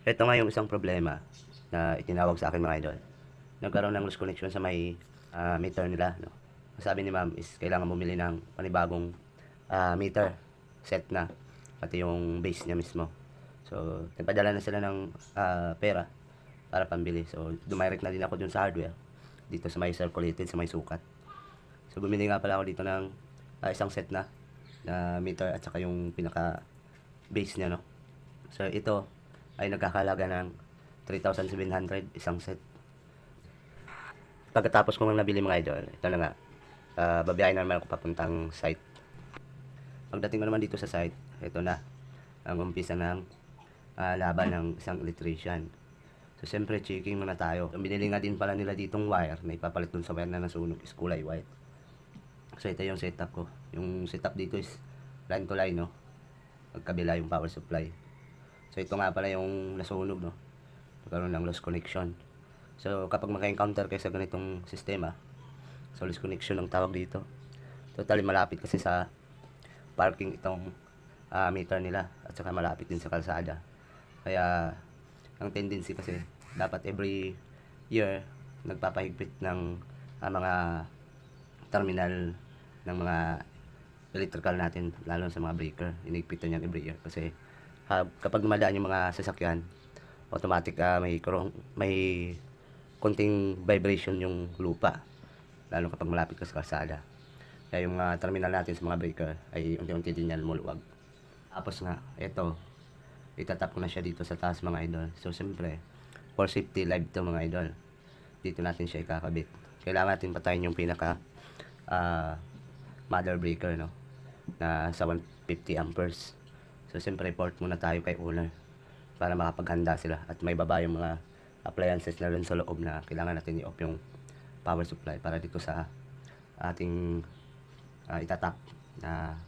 Ito nga yung isang problema na itinawag sa akin mga idol. Nagkaroon ng loose connection sa may meter nila. No? Sabi ni ma'am is kailangan bumili ng panibagong meter set na. Pati yung base niya mismo. So, nagpadala na sila ng pera para pambili. So, dumirect na din ako dun sa hardware. Dito sa may circulated, sa may sukat. So, bumili nga pala ako dito ng isang set na meter at saka yung pinaka base niya, no? So, ito ay nagkakalaga ng 3,700 isang set. Pagkatapos ko nang nabili mga idol, ito na nga, babiyahin na naman ako papuntang site. Pagdating ko naman dito sa site, ito na ang umpisa ng laban ng isang electrician. So, siyempre, checking muna tayo. Binili nga din pala nila ditong wire na ipapalit dun sa wire na nasunog is kulay white. So, ito yung setup ko. Yung setup dito is line to line, no? Magkabila yung power supply. So, ito nga pala yung nasunog, no? Nagkaroon ng lost connection. So, kapag maka-encounter kayo sa ganitong sistema, so lost connection ang tawag dito. Totally malapit kasi sa parking itong meter nila at saka malapit din sa kalsada. Kaya, ang tendency kasi, dapat every year, nagpapahigpit ng mga terminal ng mga electrical natin, lalo sa mga breaker. Inigpitan yan every year kasi kapag dumadaan yung mga sasakyan, automatic may konting vibration yung lupa, lalo kapag malapit ka sa kalsada. Kaya yung terminal natin sa mga breaker ay unti-unti din yan lumuwag. Tapos nga, ito, itatap ko na siya dito sa taas mga idol. So, siyempre, for safety live to mga idol. Dito natin siya ikakabit. Kailangan natin patayin yung pinaka mother breaker, no? Na sa 150 amperes. So, siyempre, port muna tayo kay owner para makapaghanda sila at may baba yung mga appliances na rin sa loob na kailangan natin i-off yung power supply para dito sa ating itatap na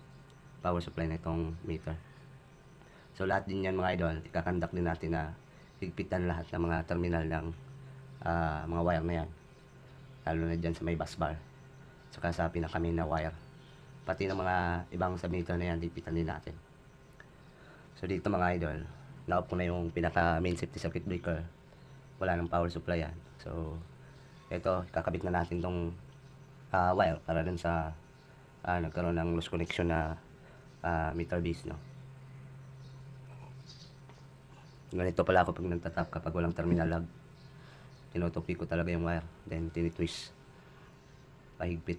power supply na itong meter. So, lahat din yan mga idol, ikakandak din natin na higpitan lahat ng mga terminal ng mga wire na yan. Lalo na dyan sa may bus bar. Saka sa pinaka-main na wire. Pati ng mga ibang sa meter na yan, higpitan din natin. So, dito mga idol, na-off ko na yung pinaka-main safety circuit breaker. Wala ng power supply yan. So, ito, kakabit na natin tong wire para dun sa nagkaroon ng loose connection na meter base, no? Ganito pala ako pag nagtatap kapag walang terminal lag. Tinutupi ko talaga yung wire, then tinitwist pahigpit.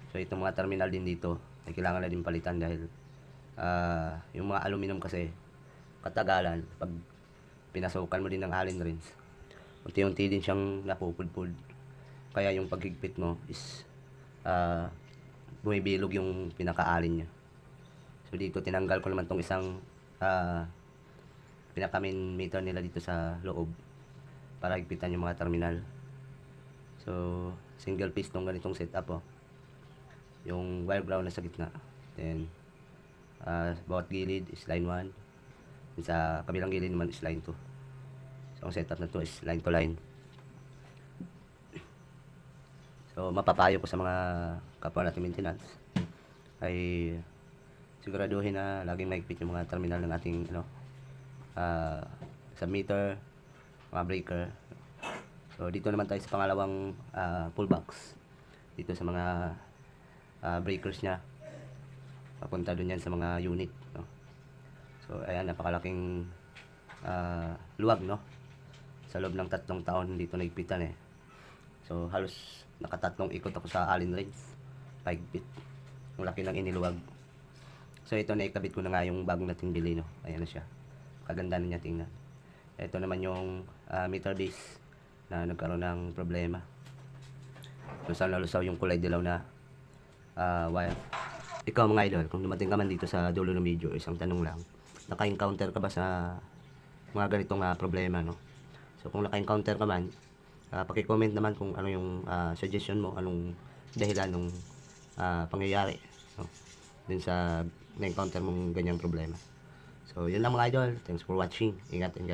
So itong mga terminal din dito ay kailangan na din palitan dahil yung mga aluminum kasi katagalan pag pinasukan mo din ng allen wrench, unti-unti din siyang napupudpud. Kaya yung paghigpit mo is bumibilog yung pinaka-allen niya. So dito tinanggal ko naman tong isang pinaka-main meter nila dito sa loob para higpitan yung mga terminal. So single piece tong ganitong setup, oh. Yung wire ground na sa gitna, then bawat gilid is line 1, sa kabilang gilid naman is line 2. So ang setup na to is line to line. So mapapayo ko sa mga kapwa natin maintenance ay siguraduhin na laging mahigpit yung mga terminal ng ating sa meter, mga breaker. So dito naman tayo sa pangalawang pull box. Dito sa mga breakers nya, papunta dun yan sa mga unit, no? So ayan, napakalaking luwag, no? Sa loob ng 3 taon dito nagpitan eh. So halos nakatatlong ikot ako sa allen wrench pahigpit. Ang laki ng iniluwag. So ito na ikabit ko na nga yung bagong nating bili, no? Ayan na siya, kaganda na niya tingnan. Ito naman yung meter base na nagkaroon ng problema. Lusaw yung kulay dilaw na wire. Ikaw mga idol, kung dumating ka man dito sa dulo ng video, isang tanong lang, naka-encounter ka ba sa mga ganitong problema, no? So kung naka-encounter ka man, paki-comment naman kung ano yung suggestion mo, anong dahilan ng pangyayari, no? Dun sa na-encounter mong ganyang problema. So yun lang mga idol, thanks for watching. Ingat.